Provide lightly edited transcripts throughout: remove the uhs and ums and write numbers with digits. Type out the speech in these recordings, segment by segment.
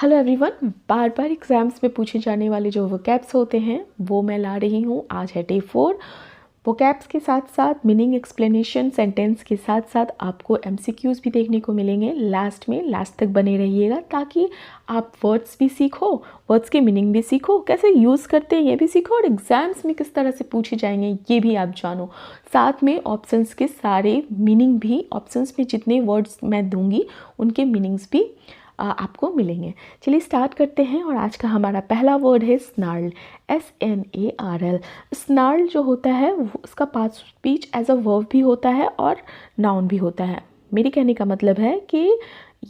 Hello everyone, बार बार exams में पूछे जाने वाले जो वोकैब्स होते हैं वो मैं ला रही हूँ। आज है डे 4। वोकैब्स के साथ साथ मीनिंग एक्सप्लेनेशन, सेंटेंस के साथ साथ आपको एमसीक्यूज़ भी देखने को मिलेंगे। लास्ट तक बने रहिएगा ताकि आप वर्ड्स भी सीखो, वर्ड्स के मीनिंग भी सीखो, कैसे यूज़ करते हैं ये भी सीखो, और एग्ज़ाम्स में किस तरह से पूछे जाएंगे ये भी आप जानो। साथ में ऑप्शंस के सारे मीनिंग भी, ऑप्शंस में जितने वर्ड्स मैं दूँगी उनके मीनिंग्स भी आपको मिलेंगे। चलिए स्टार्ट करते हैं। और आज का हमारा पहला वर्ड है स्नार्ल, SNARL। स्नार्ल जो होता है उसका past speech as a verb भी होता है और नाउन भी होता है। मेरे कहने का मतलब है कि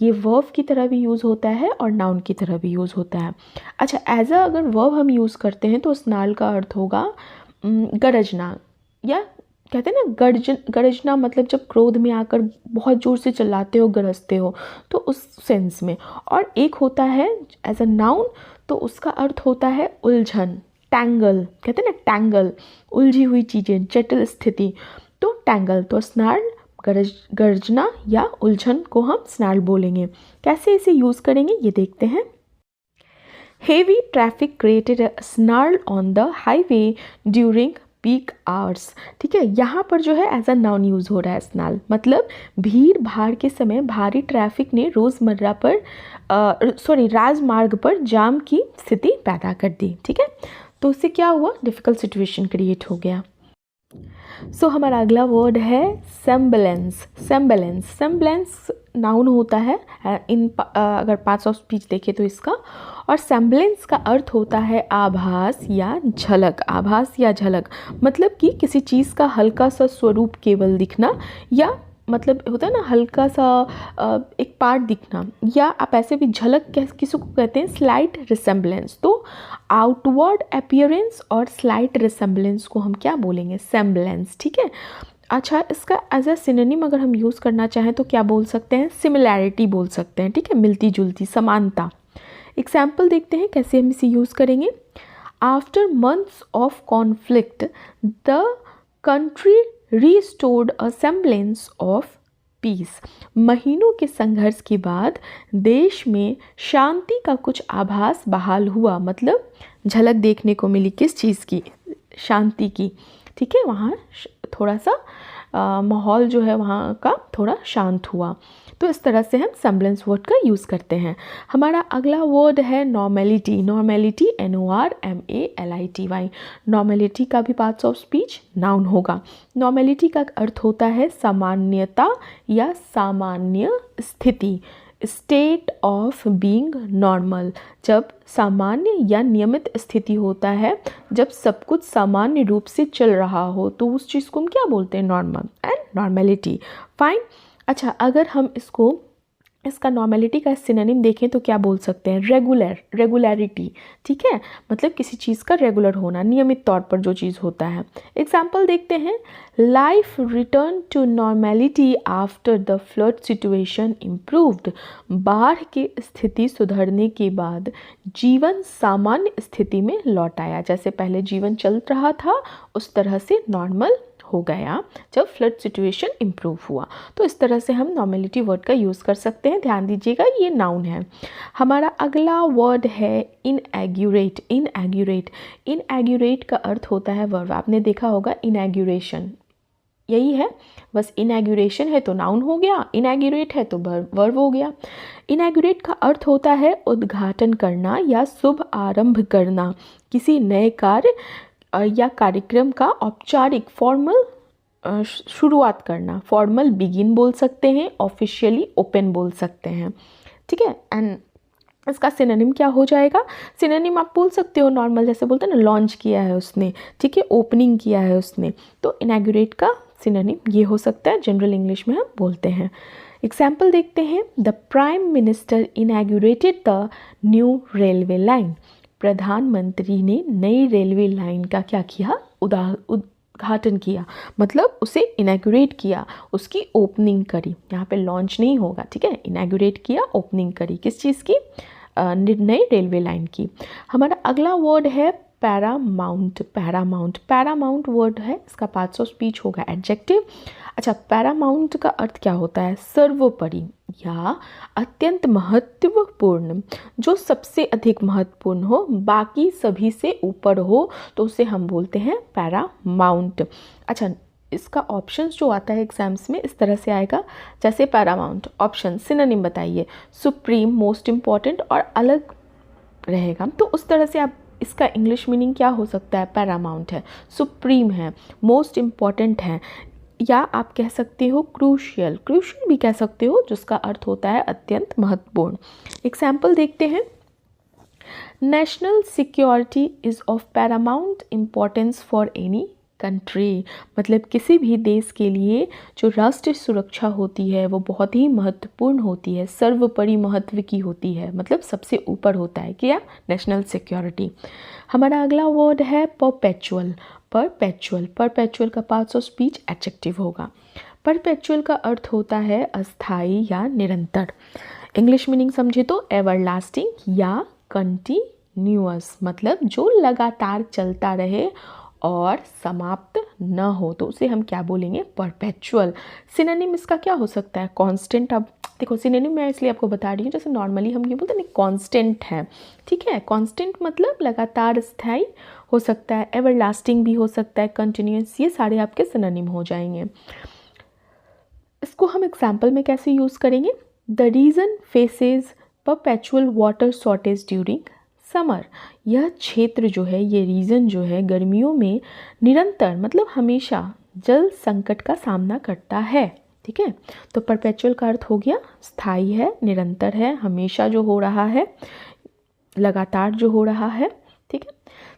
ये वर्ब की तरह भी यूज़ होता है और नाउन की तरह भी यूज़ होता है। अच्छा, एज अ अगर वर्ब हम यूज़ करते हैं तो स्नार्ल का अर्थ होगा गरजना, या कहते हैं ना गरजना मतलब जब क्रोध में आकर बहुत ज़ोर से चिल्लाते हो, गरजते हो, तो उस सेंस में। और एक होता है एज अ नाउन, तो उसका अर्थ होता है उलझन, टैंगल, कहते हैं ना टैंगल, उलझी हुई चीज़ें, जटिल स्थिति, तो टैंगल। तो स्नार्ल गर्जना या उलझन को हम स्नार्ल बोलेंगे। कैसे इसे यूज़ करेंगे ये देखते हैं। Heavy traffic created a snarl on the highway during peak hours. ठीक है, यहाँ पर जो है एज अ नाउन यूज़ हो रहा है स्नार्ल, मतलब भीड़ भाड़ के समय भारी ट्रैफिक ने रोज़मर्रा पर राजमार्ग पर जाम की स्थिति पैदा कर दी। ठीक है, तो उससे क्या हुआ, डिफ़िकल्ट सिचुएशन क्रिएट हो गया। सो हमारा अगला वर्ड है सेम्बलेंस। सेम्बलेंस नाउन होता है अगर पार्ट्स ऑफ स्पीच देखें तो इसका। और सेम्बलेंस का अर्थ होता है आभास या झलक। आभास या झलक मतलब कि किसी चीज़ का हल्का सा स्वरूप केवल दिखना, या मतलब होता है ना हल्का सा एक पार्ट दिखना, या आप ऐसे भी झलक किसी को कहते हैं स्लाइट रिसेम्बलेंस। तो आउटवर्ड अपीयरेंस और स्लाइट रिसेम्बलेंस को हम क्या बोलेंगे, सेम्बलेंस। ठीक है, अच्छा, इसका एज अ सिनोनिम अगर हम यूज़ करना चाहें तो क्या बोल सकते हैं, सिमिलैरिटी बोल सकते हैं। ठीक है, मिलती जुलती, समानता। एग्जाम्पल देखते हैं कैसे हम इसे यूज़ करेंगे। After months of conflict the country restored a semblance of peace. महीनों के संघर्ष के बाद देश में शांति का कुछ आभास बहाल हुआ, मतलब झलक देखने को मिली किस चीज़ की, शांति की। ठीक है, वहाँ थोड़ा सा माहौल जो है वहाँ का थोड़ा शांत हुआ। तो इस तरह से हम सेम्बलेंस वर्ड का यूज़ करते हैं। हमारा अगला वर्ड है नॉर्मेलिटी। Normality NORMALITY। नॉर्मेलिटी का भी पार्ट्स ऑफ स्पीच नाउन होगा। नॉर्मेलिटी का अर्थ होता है सामान्यता या सामान्य स्थिति, स्टेट ऑफ बीइंग नॉर्मल। जब सामान्य या नियमित स्थिति होता है, जब सब कुछ सामान्य रूप से चल रहा हो, तो उस चीज़ को हम क्या बोलते हैं, नॉर्मल एंड नॉर्मेलिटी। फाइन। अच्छा, अगर हम इसका नॉर्मेलिटी का सिनोनिम देखें तो क्या बोल सकते हैं, रेगुलरिटी। ठीक है, मतलब किसी चीज़ का रेगुलर होना, नियमित तौर पर जो चीज़ होता है। एग्जाम्पल देखते हैं। Life return to normality after the flood situation improved. बाढ़ की स्थिति सुधरने के बाद जीवन सामान्य स्थिति में लौट आया। जैसे पहले जीवन चल रहा था उस तरह से नॉर्मल हो गया जब फ्लड सिचुएशन इम्प्रूव हुआ। तो इस तरह से हम नॉर्मेलिटी वर्ड का यूज़ कर सकते हैं। ध्यान दीजिएगा, ये नाउन है। हमारा अगला वर्ड है इनएग्यूरेट। इनएग्यूरेट का अर्थ होता है वर्ब। आपने देखा होगा इनएग्यूरेशन, यही है बस। इनएग्यूरेशन है तो नाउन हो गया, इनएग्यूरेट है तो वर्ब हो गया। इनएग्यूरेट का अर्थ होता है उद्घाटन करना या शुभ आरंभ करना, किसी नए कार्य या कार्यक्रम का औपचारिक फॉर्मल शुरुआत करना। फॉर्मल बिगिन बोल सकते हैं, ऑफिशियली ओपन बोल सकते हैं। ठीक है, एंड इसका सिनोनिम क्या हो जाएगा, सिनोनिम आप बोल सकते हो नॉर्मल, जैसे बोलते हैं ना लॉन्च किया है उसने, ठीक है, ओपनिंग किया है उसने। तो इनैग्यूरेट का सिनोनिम ये हो सकता है, जनरल इंग्लिश में हम बोलते हैं। एग्जाम्पल देखते हैं। The prime minister inaugurated the new railway line. प्रधानमंत्री ने नई रेलवे लाइन का क्या किया, उद्घाटन किया, मतलब उसे इनैग्यूरेट किया, उसकी ओपनिंग करी। यहाँ पे लॉन्च नहीं होगा, ठीक है, इनैग्यूरेट किया, ओपनिंग करी, किस चीज़ की, नई रेलवे लाइन की। हमारा अगला वर्ड है पैरामाउंट, पैरामाउंट, पैरामाउंट वर्ड है, इसका पार्ट्स ऑफ स्पीच होगा एडजेक्टिव। अच्छा, पैरामाउंट का अर्थ क्या होता है? सर्वोपरि या अत्यंत महत्वपूर्ण, जो सबसे अधिक महत्वपूर्ण हो, बाकी सभी से ऊपर हो, तो उसे हम बोलते हैं पैरामाउंट। अच्छा, इसका ऑप्शंस जो आता है एग्जाम्स में इस तरह से आएगा, जैसे पैरामाउंट ऑप्शन सिनोनिम बताइए, सुप्रीम, मोस्ट इम्पॉर्टेंट और अलग रहेगा, तो उस तरह से आप इसका इंग्लिश मीनिंग क्या हो सकता है? पैरामाउंट है, सुप्रीम है, मोस्ट इम्पॉर्टेंट है, या आप कह सकते हो क्रूशियल, क्रूशियल भी कह सकते हो, जिसका अर्थ होता है अत्यंत महत्वपूर्ण। एग्जाम्पल देखते हैं। National security is of Paramount importance for any country, मतलब किसी भी देश के लिए जो राष्ट्रीय सुरक्षा होती है वो बहुत ही महत्वपूर्ण होती है, सर्वोपरि महत्व की होती है, मतलब सबसे ऊपर होता है क्या? National security. हमारा अगला वर्ड है परपेचुअल, परपेचुअल, परपेचुअल का पार्ट्स ऑफ स्पीच एडजेक्टिव होगा। परपेचुअल का अर्थ होता है अस्थाई या निरंतर। इंग्लिश मीनिंग समझे तो एवरलास्टिंग या कंटिन्यूअस, मतलब जो लगातार चलता रहे और समाप्त न हो, तो उसे हम क्या बोलेंगे? परपेचुअल। सिनोनिम इसका क्या हो सकता है? कांस्टेंट। अब देखो, सिनोनिम मैं इसलिए आपको बता रही हूँ, जैसे नॉर्मली हम ये बोलते हैं ना कांस्टेंट है, ठीक है, कांस्टेंट मतलब लगातार स्थायी हो सकता है, एवरलास्टिंग भी हो सकता है, कंटिन्यूअस, ये सारे आपके सिनोनिम हो जाएंगे। इसको हम एग्जाम्पल में कैसे यूज़ करेंगे? The region faces perpetual water shortage during summer, यह क्षेत्र जो है, ये रीजन जो है, गर्मियों में निरंतर मतलब हमेशा जल संकट का सामना करता है, ठीक है। तो परपेचुअल का अर्थ हो गया स्थायी है, निरंतर है, हमेशा जो हो रहा है, लगातार जो हो रहा है, ठीक है।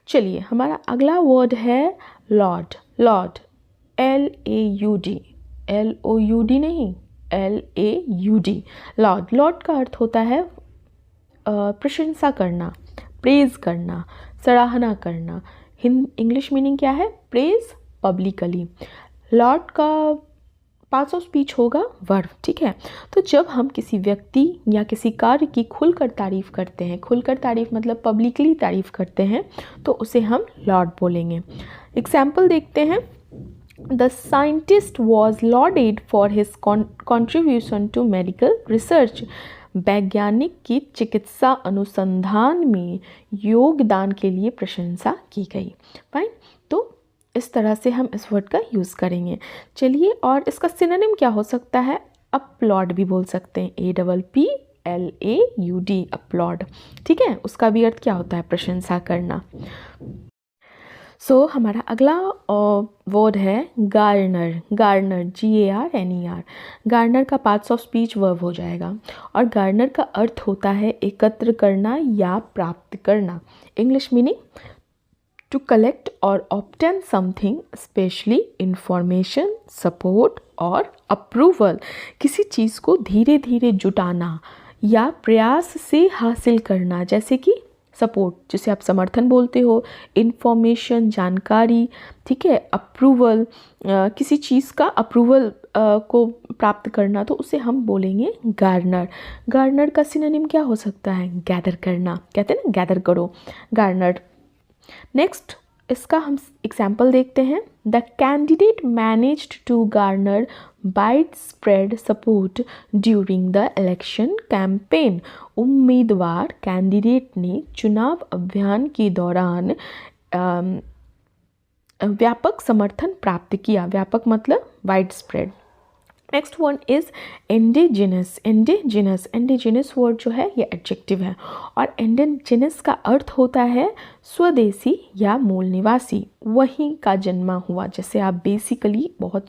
चलिए, हमारा अगला वर्ड है लॉर्ड, लॉर्ड, LAUD, LOUD नहीं, LAUD, लॉर्ड। लॉर्ड का अर्थ होता है प्रशंसा करना, प्रेज करना, सराहना करना। इंग्लिश मीनिंग क्या है? Praise publicly. लॉर्ड का पार्ट्स ऑफ स्पीच होगा वर्ब, ठीक है। तो जब हम किसी व्यक्ति या किसी कार्य की खुलकर तारीफ करते हैं, खुलकर तारीफ मतलब पब्लिकली तारीफ करते हैं, तो उसे हम लॉर्ड बोलेंगे। एग्जाम्पल देखते हैं। The scientist was lauded for his contribution to medical research. वैज्ञानिक की चिकित्सा अनुसंधान में योगदान के लिए प्रशंसा की गई। फाइन, तो इस तरह से हम इस वर्ड का यूज़ करेंगे। चलिए, और इसका सिनोनिम क्या हो सकता है? अपलॉड भी बोल सकते हैं, APPLAUD, अपलॉड, ठीक है। उसका भी अर्थ क्या होता है? प्रशंसा करना। सो हमारा अगला वर्ड है गार्नर, गार्नर, GARNER। गार्नर का पार्ट्स ऑफ स्पीच वर्ब हो जाएगा, और गार्नर का अर्थ होता है एकत्र करना या प्राप्त करना। इंग्लिश मीनिंग टू कलेक्ट और obtain something, specially information, support और अप्रूवल। किसी चीज़ को धीरे धीरे जुटाना या प्रयास से हासिल करना, जैसे कि सपोर्ट जिसे आप समर्थन बोलते हो, इन्फॉर्मेशन जानकारी, ठीक है, अप्रूवल किसी चीज़ का अप्रूवल को प्राप्त करना, तो उसे हम बोलेंगे गार्नर। गार्नर का सिनोनिम क्या हो सकता है? गैदर करना, कहते हैं ना गैदर करो, गार्नर। नेक्स्ट, इसका हम एग्जाम्पल देखते हैं। The candidate managed to garner widespread support during the election campaign. उम्मीदवार कैंडिडेट ने चुनाव अभियान के दौरान व्यापक समर्थन प्राप्त किया। व्यापक मतलब widespread. Next one is indigenous, indigenous, indigenous word जो है ये एडजेक्टिव है, और इंडिजिनस का अर्थ होता है स्वदेशी या मूल निवासी, वहीं का जन्मा हुआ। जैसे आप बेसिकली बहुत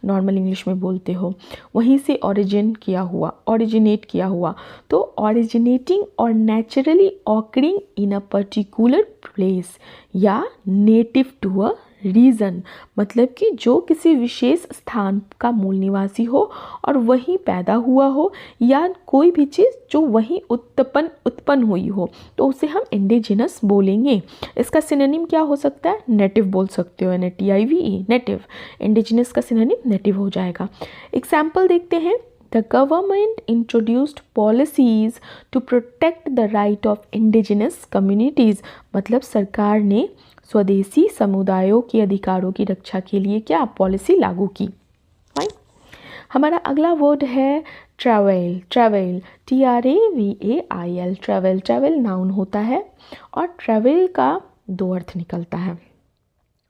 नॉर्मल इंग्लिश में बोलते हो, वहीं से ओरिजिन किया हुआ, ओरिजिनेट किया हुआ। तो ओरिजिनेटिंग और naturally occurring in a particular place या नेटिव टू अ रीज़न, मतलब कि जो किसी विशेष स्थान का मूल निवासी हो और वहीं पैदा हुआ हो, या कोई भी चीज़ जो वहीं उत्पन्न हुई हो, तो उसे हम इंडिजिनस बोलेंगे। इसका सिनोनिम क्या हो सकता है? नेटिव बोल सकते हो, NATIVE, नेटिव। इंडिजिनस का सिनोनिम नेटिव हो जाएगा। एग्जाम्पल देखते हैं। The government introduced policies to protect the right of indigenous communities, मतलब सरकार ने स्वदेशी समुदायों के अधिकारों की रक्षा के लिए क्या पॉलिसी लागू की। फाइन। हमारा अगला वर्ड है travel. Travel TRAVAIL, travel. Travel noun होता है और ट्रैवल का दो अर्थ निकलता है,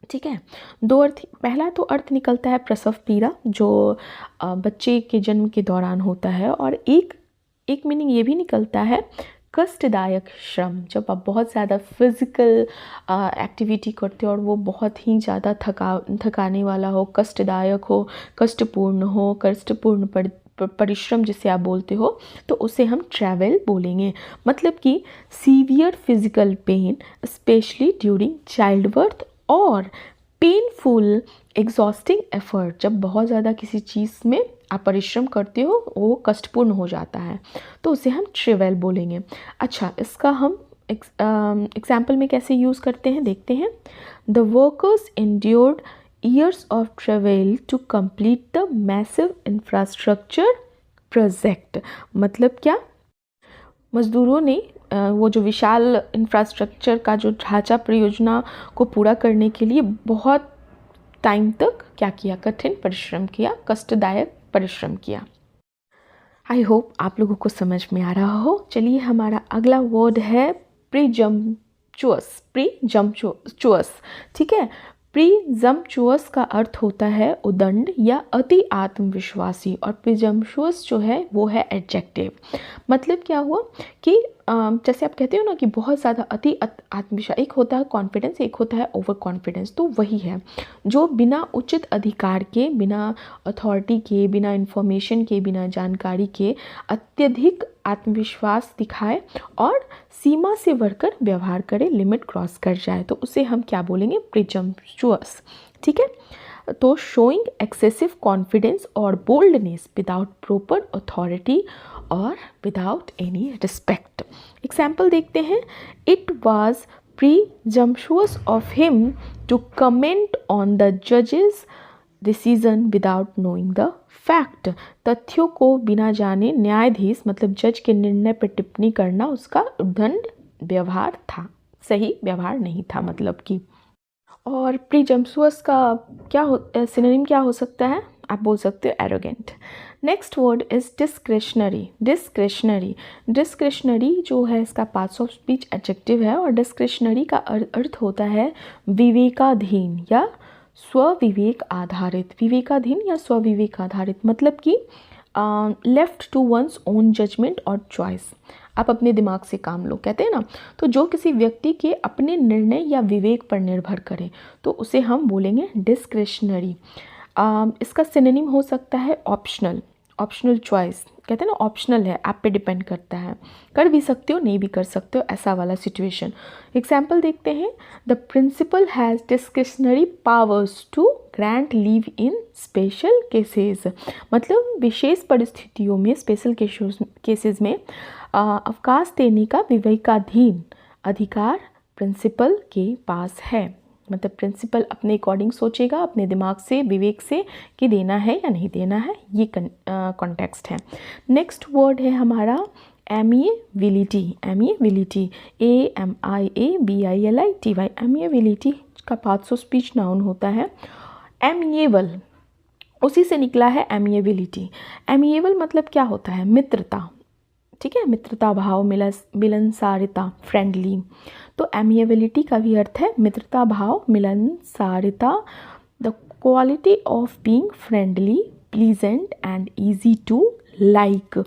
ठीक है। दो अर्थ, पहला तो अर्थ निकलता है प्रसव पीड़ा, जो बच्चे के जन्म के दौरान होता है, और एक मीनिंग ये भी निकलता है कष्टदायक श्रम, जब आप बहुत ज़्यादा फिज़िकल एक्टिविटी करते हो और वो बहुत ही ज़्यादा थकाने वाला हो, कष्टदायक हो, कष्टपूर्ण परिश्रम जिसे आप बोलते हो, तो उसे हम ट्रैवल बोलेंगे। मतलब कि severe physical pain specially during child birth और पेनफुल एग्जॉस्टिंग एफर्ट, जब बहुत ज़्यादा किसी चीज़ में आप परिश्रम करते हो वो कष्टपूर्ण हो जाता है, तो उसे हम ट्रैवल बोलेंगे। अच्छा, इसका हम एग्जाम्पल में कैसे यूज़ करते हैं देखते हैं। The workers endured years of travel to complete the massive infrastructure project, मतलब क्या, मज़दूरों ने वो जो विशाल इंफ्रास्ट्रक्चर का जो ढांचा परियोजना को पूरा करने के लिए बहुत टाइम तक क्या किया, कठिन परिश्रम किया, कष्टदायक परिश्रम किया। आई होप आप लोगों को समझ में आ रहा हो। चलिए, हमारा अगला वर्ड है प्रीजम्पचुअस। प्रीजम्पचुअस, ठीक है। प्रीजम्पचुअस का अर्थ होता है उदंड या अति आत्मविश्वासी, और प्रीजम्पचुअस जो है वो है एडजेक्टिव। मतलब क्या हुआ कि जैसे आप कहते हो ना कि बहुत ज़्यादा अति आत्मविश्वास, एक होता है कॉन्फिडेंस, एक होता है ओवर कॉन्फिडेंस, तो वही है जो बिना उचित अधिकार के, बिना अथॉरिटी के, बिना इन्फॉर्मेशन के, बिना जानकारी के अत्यधिक आत्मविश्वास दिखाए और सीमा से बढ़कर व्यवहार करे, लिमिट क्रॉस कर जाए, तो उसे हम क्या बोलेंगे, प्रीजम्पचुअस, ठीक है। तो शोइंग एक्सेसिव कॉन्फिडेंस और बोल्डनेस विदाउट प्रॉपर अथॉरिटी और विदाउट एनी रिस्पेक्ट। एग्जाम्पल देखते हैं। It was presumptuous of him to comment on the जजेस decision without knowing the fact, तथ्यों को बिना जाने न्यायाधीश मतलब जज के निर्णय पर टिप्पणी करना उसका उद्दंड व्यवहार था, सही व्यवहार नहीं था मतलब कि। और प्रीजम्पचुअस का क्या सिनोनिम क्या हो सकता है, आप बोल सकते हो arrogant. Next word is discretionary. Discretionary, discretionary जो है इसका पार्ट्स ऑफ स्पीच एडजेक्टिव है, और डिस्क्रेशनरी का अर्थ होता है विवेकाधीन या स्वविवेक आधारित। विवेकाधीन या स्वविवेक आधारित मतलब कि left to one's own judgement और चॉइस, आप अपने दिमाग से काम लो, कहते हैं ना, तो जो किसी व्यक्ति के अपने निर्णय या विवेक पर निर्भर करे, तो उसे हम बोलेंगे डिस्क्रेशनरी। इसका सिनोनिम हो सकता है ऑप्शनल, ऑप्शनल चॉइस, कहते हैं ना ऑप्शनल है, आप पे डिपेंड करता है, कर भी सकते हो नहीं भी कर सकते हो, ऐसा वाला सिचुएशन। एग्जाम्पल देखते हैं। The principal has discretionary powers to grant leave in special cases, मतलब विशेष परिस्थितियों में, स्पेशल केसेस में अवकाश देने का विवेकाधीन अधिकार प्रिंसिपल के पास है। मतलब प्रिंसिपल अपने अकॉर्डिंग सोचेगा, अपने दिमाग से, विवेक से, कि देना है या नहीं देना है, ये कॉन्टेक्स्ट है। नेक्स्ट वर्ड है हमारा एमिएबिलिटी। एमिएबिलिटी AMIABILITY। एमिएबिलिटी का पार्ट्स ऑफ स्पीच नाउन होता है। एमिएबल, उसी से निकला है एमिएबिलिटी। एमिएबल मतलब क्या होता है, मित्रता, ठीक है, मित्रता भाव, मिलनसारिता, फ्रेंडली। तो एमिएबिलिटी का भी अर्थ है मित्रता भाव, मिलनसारिता, the quality of being friendly, pleasant and easy to like,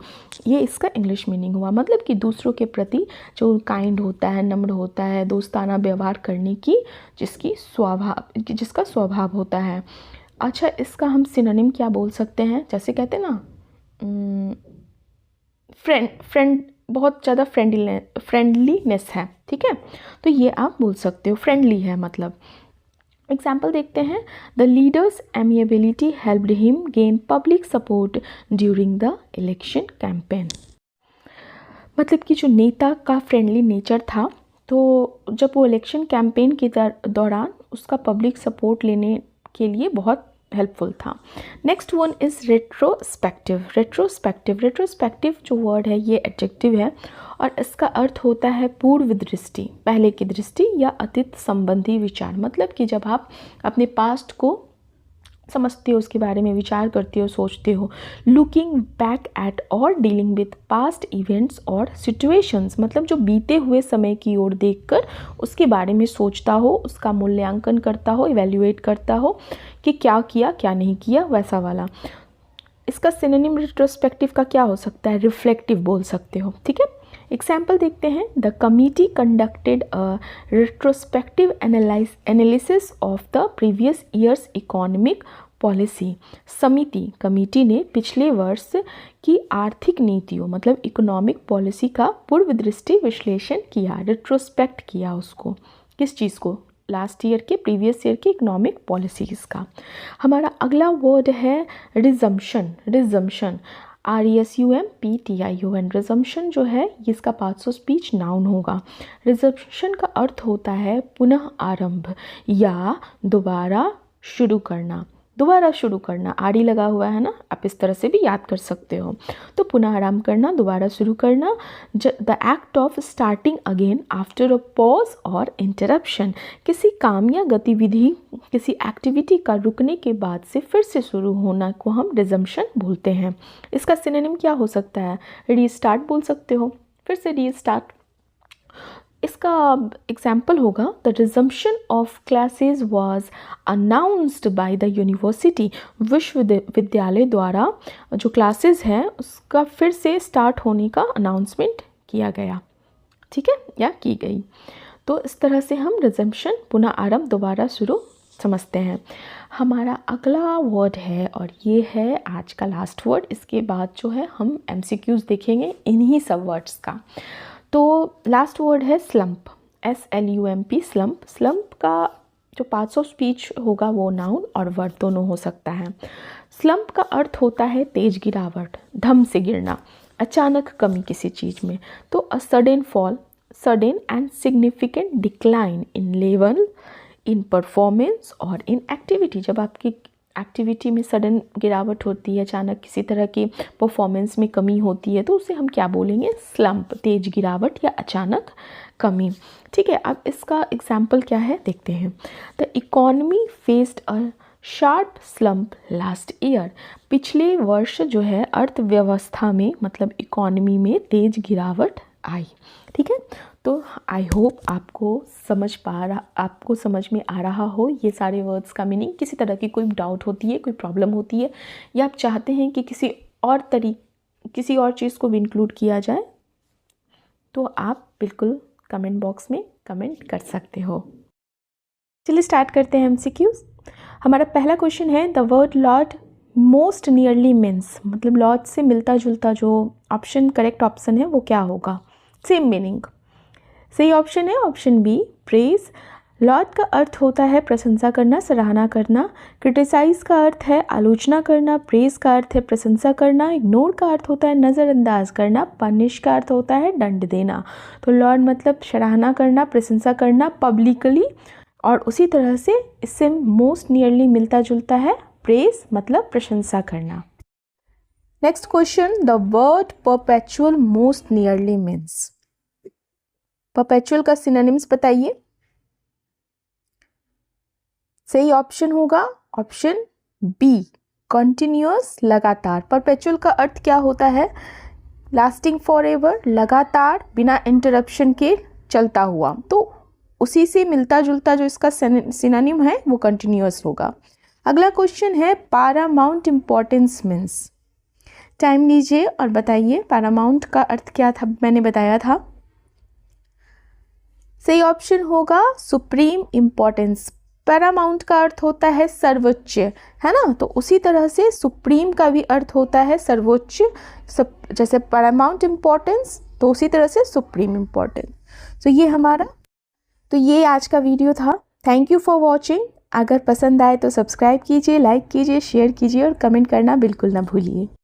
ये इसका इंग्लिश मीनिंग हुआ। मतलब कि दूसरों के प्रति जो काइंड होता है, नम्र होता है, दोस्ताना व्यवहार करने की जिसका स्वभाव होता है। अच्छा, इसका हम सिनोनिम क्या बोल सकते हैं, जैसे कहते हैं ना फ्रेंड बहुत ज़्यादा फ्रेंडलीनेस है, ठीक है, तो ये आप बोल सकते हो, फ्रेंडली है मतलब। एग्जाम्पल देखते हैं। The leaders amiability helped him gain public support during the election campaign, मतलब कि जो नेता का फ्रेंडली नेचर था, तो जब वो इलेक्शन कैंपेन के दौरान उसका पब्लिक सपोर्ट लेने के लिए बहुत हेल्पफुल था। Next one is retrospective. Retrospective जो वर्ड है ये एडजेक्टिव है और इसका अर्थ होता है पूर्व दृष्टि, पहले की दृष्टि या अतीत संबंधी विचार। मतलब कि जब आप अपने पास्ट को समझते हो, उसके बारे में विचार करते हो, सोचते हो। लुकिंग बैक एट और डीलिंग विथ पास्ट इवेंट्स और सिचुएशंस, मतलब जो बीते हुए समय की ओर देखकर उसके बारे में सोचता हो, उसका मूल्यांकन करता हो, इवैल्यूएट करता हो कि क्या किया क्या नहीं किया, वैसा वाला। इसका सिनोनिम रेट्रोस्पेक्टिव का क्या हो सकता है? रिफ्लेक्टिव बोल सकते हो। ठीक है, एग्जाम्पल देखते हैं। The committee conducted a retrospective analysis of the previous years economic policy. Committee ने पिछले वर्ष की आर्थिक नीतियों मतलब इकोनॉमिक पॉलिसी का पूर्व दृष्टि विश्लेषण किया, रेट्रोस्पेक्ट किया उसको। किस चीज़ को? लास्ट ईयर के, प्रीवियस ईयर के इकोनॉमिक पॉलिसीज़ का। हमारा अगला वर्ड है रिजम्पशन। RESUMPTION। रिजम्पशन जो है ये इसका पार्ट्स ऑफ स्पीच नाउन होगा। रिजम्पशन का अर्थ होता है पुनः आरंभ या दोबारा शुरू करना। दोबारा शुरू करना, आड़ी लगा हुआ है ना, आप इस तरह से भी याद कर सकते हो। तो पुनः आरंभ करना, दोबारा शुरू करना। The act of starting again after a pause और इंटरप्शन। किसी काम या गतिविधि, किसी एक्टिविटी का रुकने के बाद से फिर से शुरू होना को हम रिजम्पशन बोलते हैं। इसका सिनोनिम क्या हो सकता है? रीस्टार्ट बोल सकते हो, फिर से रीस्टार्ट। इसका एग्जाम्पल होगा the resumption of classes was announced by the university. विश्वविद्यालय द्वारा जो क्लासेस हैं उसका फिर से स्टार्ट होने का अनाउंसमेंट किया गया। ठीक है, या की गई। तो इस तरह से हम रिजम्पशन, पुनः आरंभ, दोबारा शुरू समझते हैं। हमारा अगला वर्ड है और ये है आज का लास्ट वर्ड। इसके बाद जो है हम MCQs देखेंगे इन्हीं सब वर्ड्स का। तो लास्ट वर्ड है स्लम्प, SLUMP, स्लम्प। स्लम्प का जो पार्ट्स ऑफ स्पीच होगा वो नाउन और वर्ड दोनों हो सकता है। स्लम्प का अर्थ होता है तेज गिरावट, धम से गिरना, अचानक कमी किसी चीज़ में। तो a sudden fall, sudden and significant decline in level, in performance और इन एक्टिविटी। जब आपकी एक्टिविटी में सडन गिरावट होती है, अचानक किसी तरह की परफॉर्मेंस में कमी होती है, तो उसे हम क्या बोलेंगे? स्लम्प, तेज गिरावट या अचानक कमी। ठीक है, अब इसका एग्जाम्पल क्या है देखते हैं। The economy faced a sharp slump last year. पिछले वर्ष जो है अर्थव्यवस्था में मतलब इकोनॉमी में तेज गिरावट आई। ठीक है, तो आई होप आपको समझ में आ रहा हो ये सारे वर्ड्स का मीनिंग। किसी तरह की कोई डाउट होती है, कोई प्रॉब्लम होती है, या आप चाहते हैं कि किसी और चीज़ को भी इंक्लूड किया जाए, तो आप बिल्कुल कमेंट बॉक्स में कमेंट कर सकते हो। चलिए स्टार्ट करते हैं MCQs। हमारा पहला क्वेश्चन है the word Lord most nearly means, मतलब लॉर्ड से मिलता जुलता जो ऑप्शन, करेक्ट ऑप्शन है वो क्या होगा? Same meaning. सही ऑप्शन है ऑप्शन बी, प्रेज। लॉर्ड का अर्थ होता है प्रशंसा करना, सराहना करना। क्रिटिसाइज का अर्थ है आलोचना करना। प्रेज का अर्थ है प्रशंसा करना। इग्नोर का अर्थ होता है नज़रअंदाज करना। पनिश का अर्थ होता है दंड देना। तो लॉर्ड मतलब सराहना करना, प्रशंसा करना पब्लिकली, और उसी तरह से इससे मोस्ट नियरली मिलता जुलता है प्रेज मतलब प्रशंसा करना। Next question, the word perpetual most nearly means. Perpetual का सिनोनिम्स बताइए। सही ऑप्शन होगा ऑप्शन बी, कंटिन्यूअस, लगातार। परपेचुअल का अर्थ क्या होता है? लास्टिंग फॉर एवर, लगातार, बिना इंटरप्शन के चलता हुआ। तो उसी से मिलता जुलता जो इसका सिनोनिम है वो कंटिन्यूअस होगा। अगला क्वेश्चन है पैरामाउंट इम्पोर्टेंस मीन्स। टाइम लीजिए और बताइए पैरामाउंट का अर्थ क्या था, मैंने बताया था। सही ऑप्शन होगा सुप्रीम इम्पोर्टेंस। पैरामाउंट का अर्थ होता है सर्वोच्च, है ना, तो उसी तरह से सुप्रीम का भी अर्थ होता है सर्वोच्च। जैसे पैरामाउंट इम्पोर्टेंस तो उसी तरह से सुप्रीम इम्पोर्टेंस। तो ये आज का वीडियो था। Thank you for watching. अगर पसंद आए तो सब्सक्राइब कीजिए, लाइक कीजिए, शेयर कीजिए और कमेंट करना बिल्कुल ना भूलिए।